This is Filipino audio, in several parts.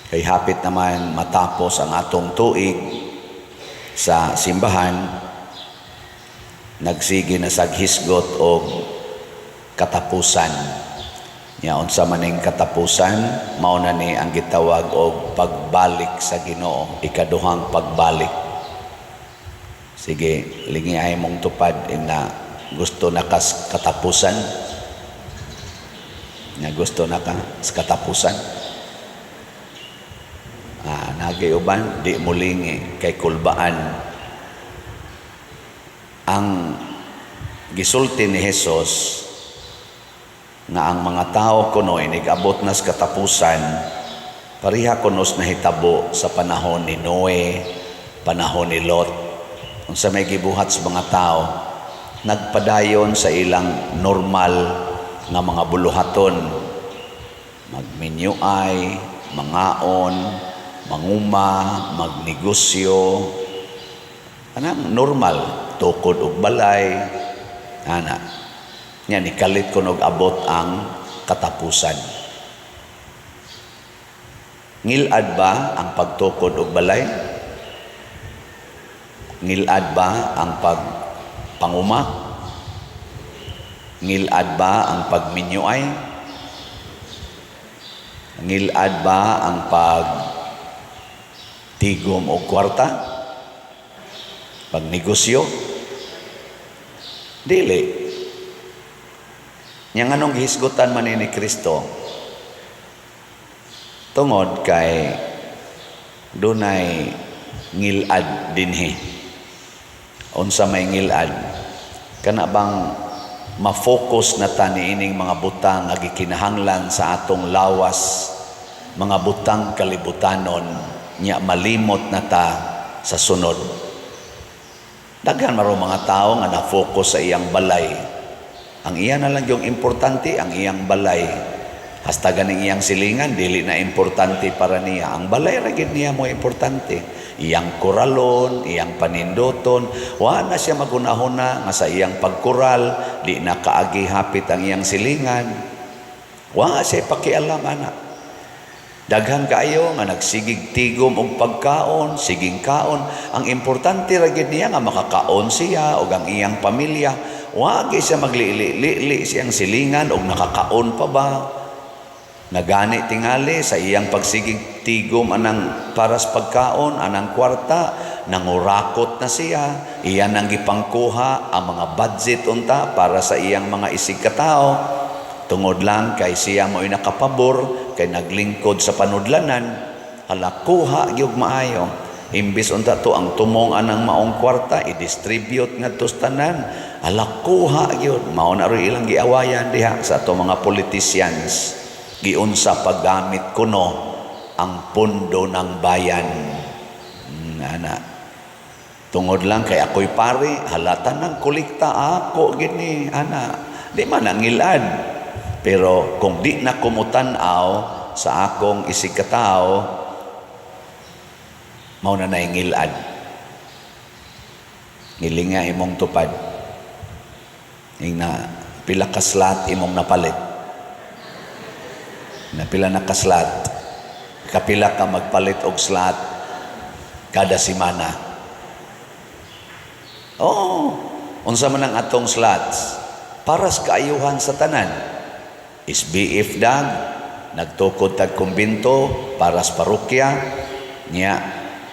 Kay hapit naman matapos ang atong tuig sa simbahan, nagsige na saghisgot o katapusan. Nya unsa maning katapusan, mao na ni ang gitawag og pagbalik sa Ginoo, ikaduhang pagbalik. Sige, lingihay mong tupad na gusto na kas katapusan. Na gusto na ka sa katapusan. Nagayuban, di mulingi kay kulbaan. Ang gisulti ni Jesus na ang mga tao kuno inigabot na sa katapusan, pariha kunos nahitabo sa panahon ni Noe, panahon ni Lot. Unsa may gibuhat sa mga tao, nagpadayon sa ilang normal nga mga buluhaton, magminyuay, mangaon, manguma, magnegosyo, anang normal, tukod og balay, ana. Nya nikalit ko og abot ang katapusan. Ngilad ba ang pagtukod og balay? Ngilad ba ang panguma? Ngilad ba ang pagminyuay? Ngilad ba ang pagtigom o kwarta? Pagnegosyo? Dili. Yang anong gihisgutan man ni Kristo, tungod kay dunay ngilad dinhi. Unsa may ngilad? Kana bang ma-focus na ta niining mga butang nga gikinahanglan sa atong lawas, mga butang kalibutanon, nya malimot na ta sa sunod. Daghan maro mga tao nga na-focus sa iyang balay. Ang iya na lang yung importante, ang iyang balay. Hasta ganing iyang silingan, dili na importante para niya. Ang balay ra gid niya mo importante. Iyang kuralon, iyang panindoton, wa na siya magunahuna nga sa iyang pagkural, di na kaagi hapit ang iyang silingan. Wa siya pakialam ana. Daghan kaayo nga nagsigig tigom og pagkaon, siging kaon. Ang importante ra gid niya nga makakaon siya og ang iyang pamilya. Wa gyud siya maglili siyang silingan og nakakaon pa ba. Nagani tingali sa iyang pagsigig tigom anang paras pagkaon, anang kwarta, nangurakot na siya. Iyan ang gipangkuha ang mga budget unta para sa iyang mga isig katao. Tungod lang kay siya mo'y nakapabor, kay naglingkod sa panudlanan, hala kuha gyud maayo. Imbis unta to ang tumong anang maong kwarta, i-distribute ngadto sa tanan, hala kuha gyud. Mao na ro ilang giawayan diha sa ato mga politicians. Giunsa paggamit kuno ang pondo ng bayan. Ana. Tungod lang kay ako'y pari, halatan ng kulikta ako gini, ana. Di man nangilad. Pero kung di na kumutanaw sa akong isig katao, mao na naingilad. Ngilinga imong tupad. Ing na pila ka slot imong napalit. Na pila na ka-slot, kapila ka magpalit og slot kada semana. Unsa man ang atong slots para sa kaayuhan sa tanan. SBF dag nagtukod tag kumbento para sa parokya niya,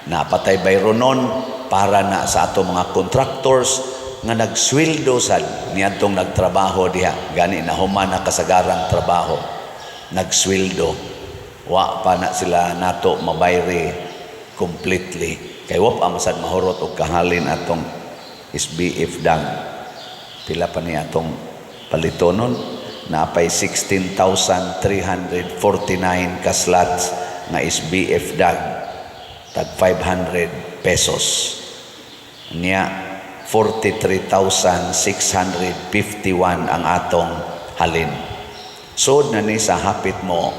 napatay bayronon para na sa atong mga contractors nga nagsweldo sad niadtong nagtrabaho diha, gani na human na kasagarang trabaho. Nagsweldo, wa pa na sila nato mabayri completely. Kay wa pa masad mahurot og kahalin atong SBF dang. Pila pa ni atong palitonon, napay 16,349 ka slots nga SBF dag, tag 500 pesos. Niya 43,651 ang atong halin. Sod na ni sa hapit mo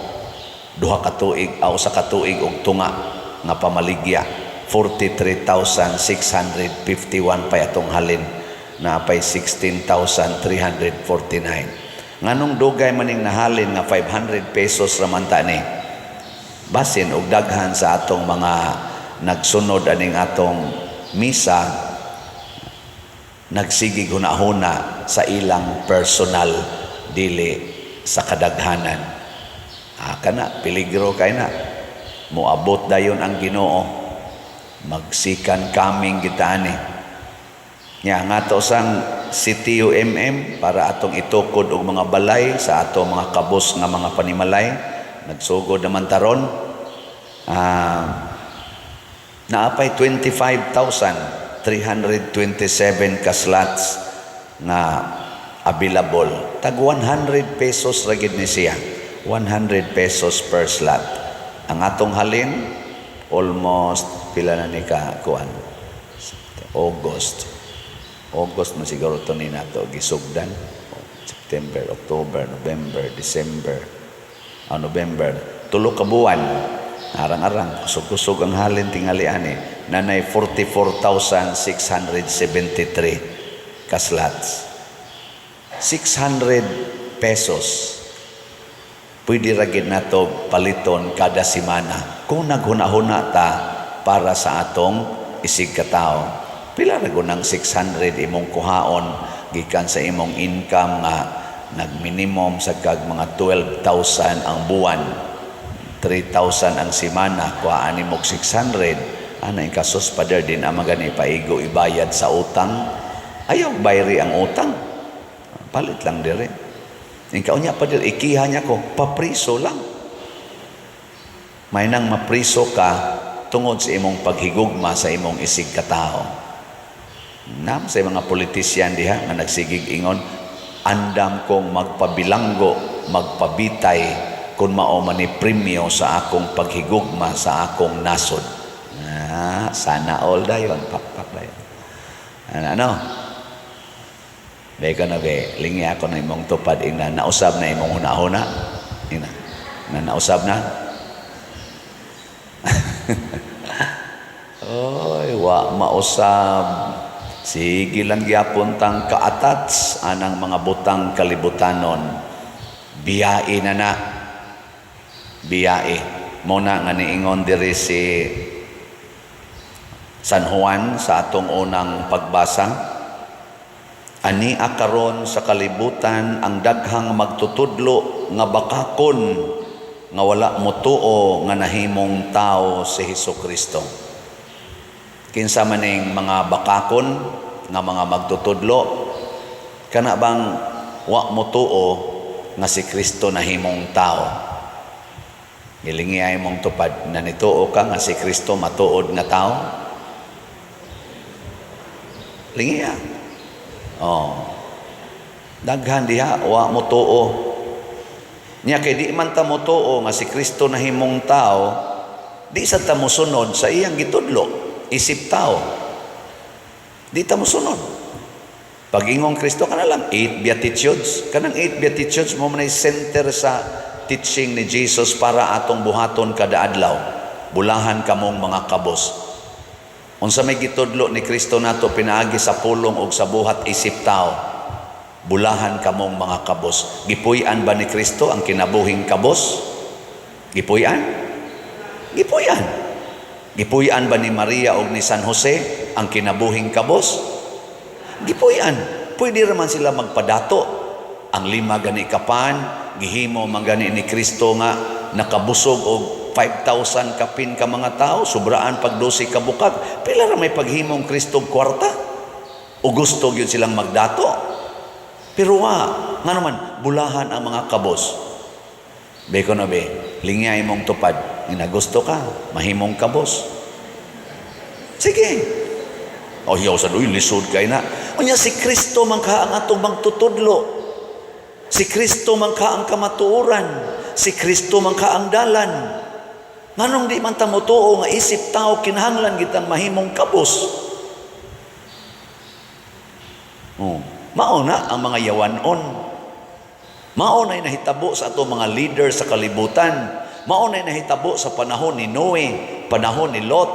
duha ka tuig o sa katuig og tunga nga pamaligya, 43,651 pa atong halin, na pay 16,349. Nganong dugay maning nahalin nga 500 pesos raman ta ni? basin og daghan sa atong mga nagsunod aning atong misa nagsigig hunahuna sa ilang personal dili sa kadaghanan. Kana peligro kay na moabot dayon ang Ginoo, magsikan kaming gitani nya nga to sang CTUMM para atong itukod og mga balay sa atong mga kabos nga mga panimalay. Nagsugod naman taron naapay 25,327 ka slots na available. Tag 100 pesos ra gid ni siya, 100 pesos per slot. Ang atong halin almost pila na ni ka kuan, August mo siguro to ni nato gisugdan. September, October, November, December, November, tulo ka buwan. Arang-arang kusog-kusog ang halin tingali ani. Nanay 44,673 ka slots. 600 pesos. Pwede ra gid nato paliton kada semana kung naghuna-huna ta para sa atong isig ka tawo. Pila ra gunang 600 imong kuhaon gikan sa imong income nga nag-minimum sa kag mga 12,000 ang buwan, 3,000 ang semana, kuhaan imong 600. Ana yung kasos pader din ang magani paigo ibayad sa utang. Ayaw bayri ang utang, palit lang dire. Ikaw niya pader ikiha niya ko papriso lang. May nang mapriso ka tungod sa imong paghigugma sa imong isig katao. Nam sa mga politisyan diha nga nagsigig ingon, andam kong magpabilanggo, magpabitay kung mao man ni premyo sa akong paghigugma sa akong nasod. Sana all dayon, pakpak dayon. Ano? Beka na be, lingi ako na imong tupad ina, nausab na imong huna-huna. Ina, nausab na. Oy, wa mausab. Sige lang gyapon tang kaatats anang mga butang kalibutanon. Biyae na. Biyae. Muna nga niingon diri si San Juan sa atong unang pagbasa. Ani akaron sa kalibutan ang daghang magtutudlo nga bakakon nga wala motuo nga nahimong tao si Hesukristo. Kinsa maning mga bakakon nga mga magtutudlo, kana bang wa motuo nga si Kristo nahimong tao? Gilingi ay mong tupad na nituo ka nga si Kristo matuod nga tao? Lingi ya. Daghan diha wa motuo. Nya kay di man ta motuo nga si Kristo nahimong tao, di sa ta mosunod sa iyang gitudlo. Isip tao, di ta mo sunod. Pag-ingong Kristo ka na lang 8 Beatitudes. Kanang 8 Beatitudes mo manay center sa teaching ni Jesus para atong buhaton kada adlaw. Bulahan kamong mga kabos. Unsa may gitudlo ni Kristo nato pinaagi sa pulong og sa buhat isip tao. Bulahan kamong mga kabos. Gipuy-an ba ni Kristo ang kinabuhing kabos? Gipuy-an? Gipuy-an. Gipuy-an ba ni Maria o ni San Jose ang kinabuhing kabos? Gipuy-an. Pwede raman sila magpadato. Ang 5 gani kapan, gihimo man gani ni Kristo nga nakabusog og 5,000 kapin ka mga tao, sobraan pag 12 ka bukag. Pila ra may paghimong Kristo kwarta? O gusto gyud silang magdato? Pero nga naman, bulahan ang mga kabos. Beko na be, lingay mong tupad. Gusto ka, mahimong kabos. Sige. Yaw sa doy, lisod kay na. Unya si Kristo man ka ang atong magtutudlo. Si Kristo man ka ang kamatuoran. Si Kristo man ka ang dalan. Nganong di man ta motuo nga isip tao kinahanglan gitang mahimong kabos. Mauna ang mga yawanon. Maunay nahitabo sa atong mga leader sa kalibutan. Maunay nahitabo sa panahon ni Noe, panahon ni Lot.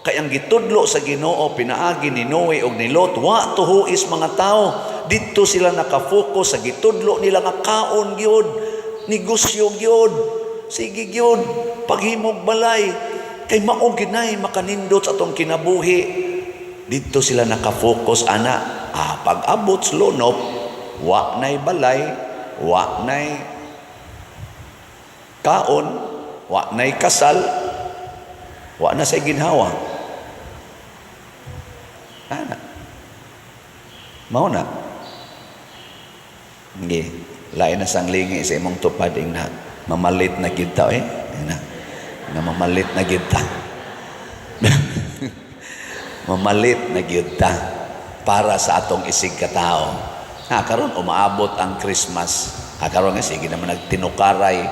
Kay ang gitudlo sa Ginoo pinaagi ni Noe og ni Lot, wa tuhuis mga tao. Dito sila nakafocus sa gitudlo nila nga kaon gyud, negosyo gyud. sige gyud paghimog balay kay mao ginay makanindot sa atong kinabuhi. Dito sila nakafocus ana. Pag abot sa lunop, wa nay balay, wa nay kaon, wa nay kasal, wa na say ginhawa. Ana. Mao na. Ngi, lain na sang lingi sa imong tupad na mamalit na kita na mamalit na kita. Mamalit na kita para sa atong isig katao. Karon umaabot ang Christmas. Karon nga sige naman nagtinukaray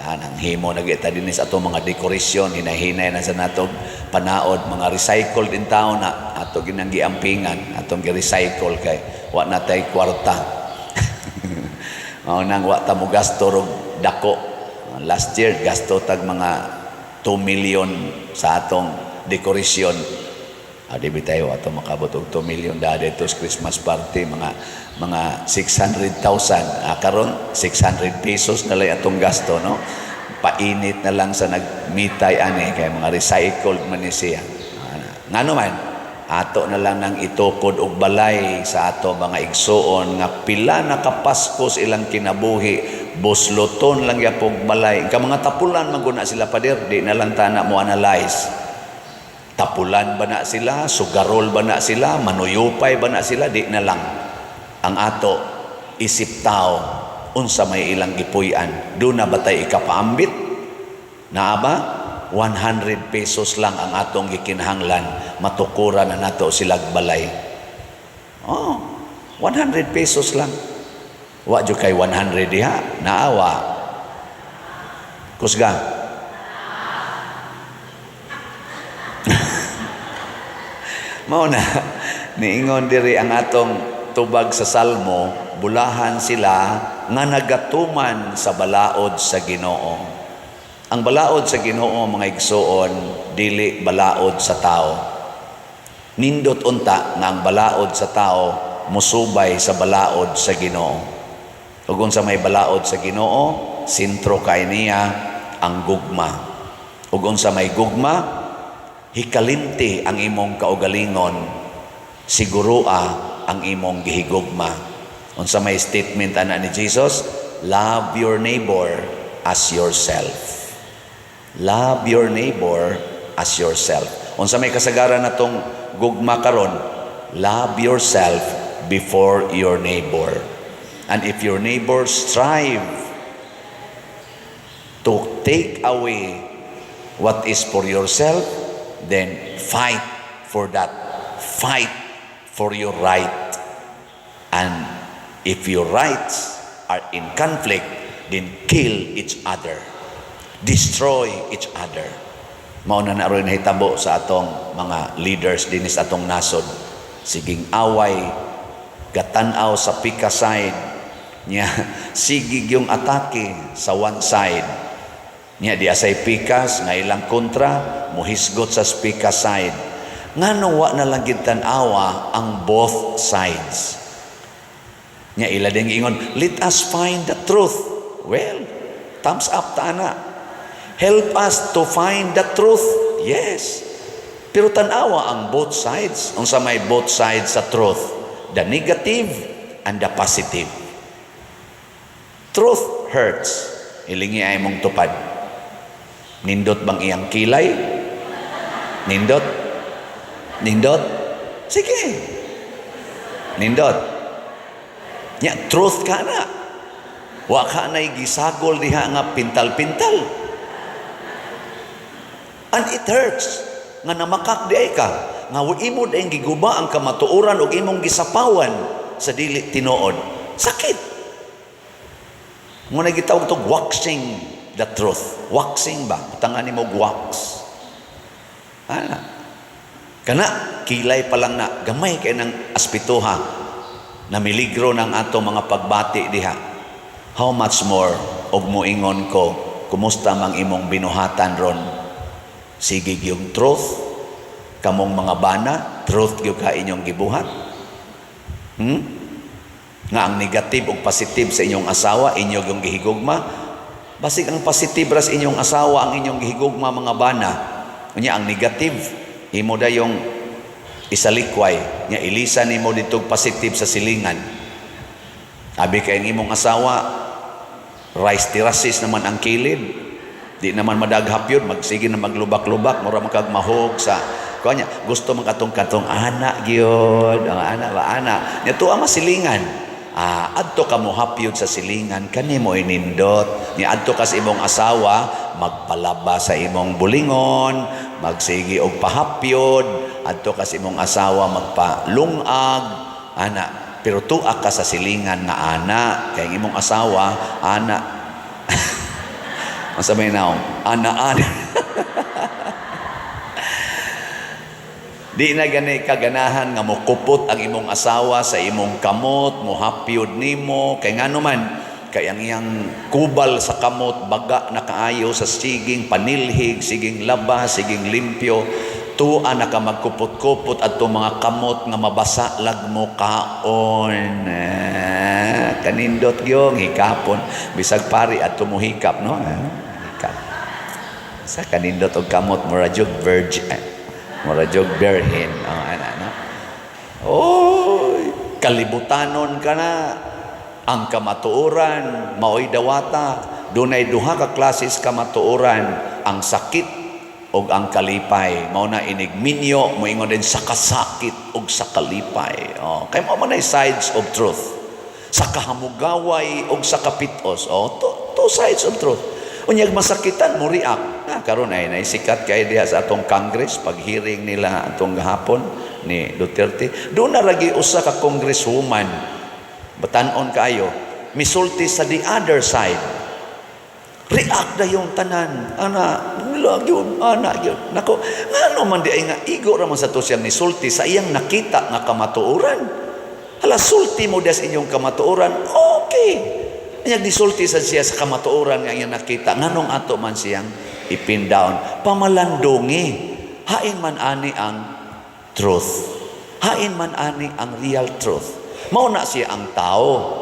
nang himo nagita din sa atong mga dekorasyon, hinahinay na sa natong panaod, mga recycled din tao na ato ginang giampingan, atong gi-recycle kay wa na tay kwarta. Mao nang wa ta mo gasto rog dako. Last year gasto tag mga 2 million sa atong dekorasyon. Di bitayo ato makabot og 2 million dahil ito sa Christmas party mga 600,000. Karon 600 pesos na lang atong gasto, no? Painit na lang sa nagmitay ani kay mga recycled man ni siya. Ngano man ato na lang nang itukod og balay sa ato mga igsuon nga pila na kapaskos ilang kinabuhi, busloton lang yapog balay. Ka mga tapulan man guna sila pader, di na lang tana mo analyze. Tapulan ba na sila, sugarol ba na sila, manuyupay ba na sila, di na lang. Ang ato isip tao unsa may ilang gipuy-an. Do na batay ikapaambit? Naa ba? 100 pesos lang ang atong gikinahanglan, matukuran na nato silag balay. 100 pesos lang. Wa jud kay 100 diha, naawa. Kusga. Mao na niingon diri ang atong tubag sa Salmo, bulahan sila nga nagatuman sa balaod sa Ginoo. Ang balaod sa Ginoo mga igsoon dili balaod sa tao. Nindot unta nga ang balaod sa tao musubay sa balaod sa Ginoo. Ug unsa may balaod sa Ginoo, sentro kay niya ang gugma. Ug unsa may gugma, hikalimti ang imong kaugalingon, sigurua ang imong gihigugma. Unsa may statement ana ni Jesus, love your neighbor as yourself. Love your neighbor as yourself. Unsa may kasagaran natong gugma karon, love yourself before your neighbor. And if your neighbor strive to take away what is for yourself, then fight for that. Fight for your right. And if your rights are in conflict, then kill each other. Destroy each other. Mao na naroon hitabo sa atong mga leaders dinis atong nasod. Siging away, gatanaw sa pika side niya, sigig yung atake sa one side niya, di asay pikas nga ilang kontra muhisgot sa pika side. Ngano wa na lang gid tan-awa ang both sides niya, ila ding ingon, let us find the truth. Well, thumbs up ta ana. Help us to find the truth. Yes, pero tan-awa ang both sides. Unsa may both sides sa truth, the negative and the positive. Truth hurts. Ilingi ay mong tupad. Nindot bang iyang kilay? Nindot? Nindot? Sige. Nindot. Ya, truth ka na. Wa ka na'y gisagol diha nga pintal-pintal. And it hurts. Nga namakak di ay ka. Nga imo dahil giguba ang kamatuoran o imong gisapawan sa dili tinuod. Sakit. Muna gitawag ito waxing the truth. Waxing ba? Tangan mo wax. Ana. Kana, kilay pa lang na. Gamay kayo ng aspituha na miligro ng ato mga pagbati diha. How much more og moingon ko, kumusta mang imong binuhatan ron? Sige yung truth. Kamong mga bana, truth gyud ka inyong gibuhat. Nga ang negative o positive sa inyong asawa, inyo yung gihigugma, Basig ang positive ras inyong asawa, ang inyong gihigugma mga bana. Unya ang negative, imo da yung isalikway, nya ilisan nimo ditong positive sa silingan. Abi kay ang imong asawa, rice terraces naman ang kilid. Di naman madaghap yun, magsige na maglubak-lubak, mura makagmahog sa kanya. Gusto makatong-katong anak gyud, ang anak ba anak. Nya tuwa masilingan. Adto ka mo hapyod sa silingan, kanimo inindot. Ni adto ka sa imong asawa, magpalaba sa imong bulingon, magsigi og pahapyod, adto ka sa imong asawa magpalungag, ana. Pero tuwa ka sa silingan nga ana, kay imong asawa, ana. Masabay na ana. Di na gani kaganahan nga mukupot ang imong asawa sa imong kamot, muhapyod nimo, kay ngano man, kay ang iyang kubal sa kamot, baga na kaayo sa siging panilhig, siging laba, siging limpyo, tuwa na ka magkupot-kupot at mga kamot nga mabasa lag mo kaon. Kanindot yung hikapon, bisag pari at tumuhikap, no? Hikap. Sa kanindot og kamot, murajog virgin. Murajog berhin. Oy, kalibutanon ka na. Ang kamatuoran, maoy dawata. Dunay duha ka klases kamatuoran. Ang sakit o ang kalipay. Mao na inigminyo, moingon din sa kasakit o sa kalipay. Kay mo man ay sides of truth. Sa kahamugaway o sa kapitos. Two sides of truth. Unyag masakitan mo react. Karon ay naisikat kay diha sa atong Congress pag hearing nila atong gahapon ni Duterte. Doon na lagi usa ka congresswoman. Batanon kaayo, misulti sa the other side. React na yung tanan. Ana, yun, ana yun. Nako, ano man di ay nga igo ra man sa to siyang nisulti sa iyang nakita nga kamatuoran. Hala, sulti mo des inyong kamatuoran. Okay. Kanya disulti sa siya sa kamatuoran nga iyang nakita. Nganong ato man siyang ipin down. Pamalandungi. Hain man ani ang truth. Hain man ani ang real truth. Mao na siya ang tao.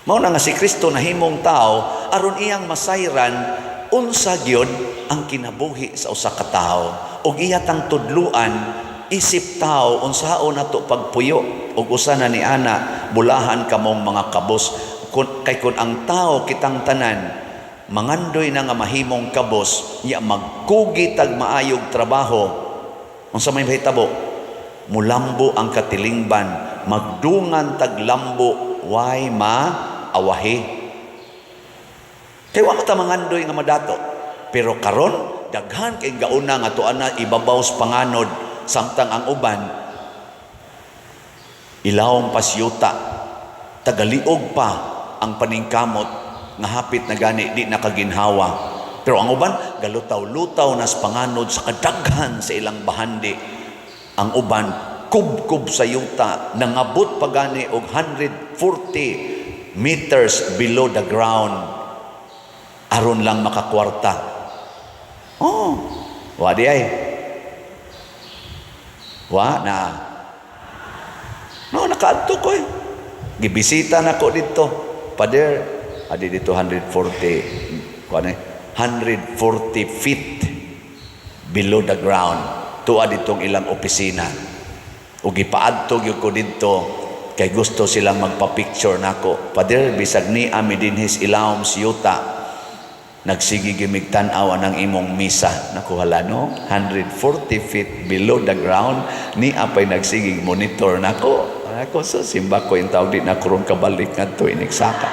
Mao na nga si Kristo na himong tao aron iyang masayran unsa gyud ang kinabuhi sa usa ka tawo. Ug iya tang tudluan isip tao unsaon nato pagpuyo ug usa na ni ana bulahan kamong mga kabos kay kun ang tao kitang tanan mangandoy na nga mahimong kabos nya magkugi tag maayog trabaho unsa may mahitabo mulambo ang katilingban magdungan tag lambo way maawahi kay wa ta mangandoy nga madato pero karon daghan kay gauna nga tuan na ibabaw sa panganod samtang ang uban ilawong pasyuta tagaliog pa ang paningkamot nga hapit na gani di nakaginhawa pero ang uban galutaw-lutaw nas panganod sa kadaghan sa ilang bahandi ang uban kub-kub sa yuta nangabot pa gani og 140 meters below the ground aron lang makakwarta wadi ay wa na no nakaadto ko gibisita na ko dito pader adi dito 140 feet below the ground tuwa ditong ilang opisina ug gipaadto gyud ko dito kay gusto silang magpa-picture nako pader bisag ni ami dinhis ilawom siyuta nagsigi gimigtan-aw ang imong misa nakuhala no 140 feet below the ground ni apay nagsigi monitor nako ako so simba ko yung tawag di na kurong kabalik ngadto inigsaka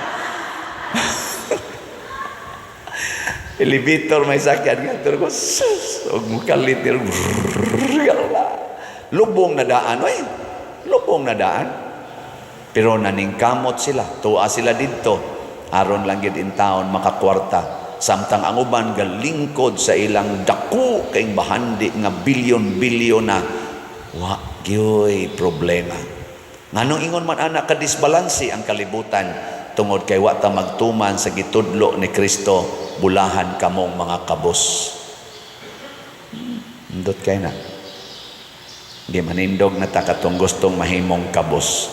elevator may sakyan ngadto ko sus og mukalitir lubong na daan lubong na daan pero naningkamot sila tuwa sila dito aron lang gid in town makakwarta samtang ang uban galingkod sa ilang dako kay bahandi nga bilyon-bilyon na wa gyoy problema nganong ingon man ana ka disbalansi ang kalibutan tungod kay wa ta magtuman sa gitudlo ni Kristo bulahan kamong mga kabos ndot kay na di manindog na ta katong gustong mahimong kabos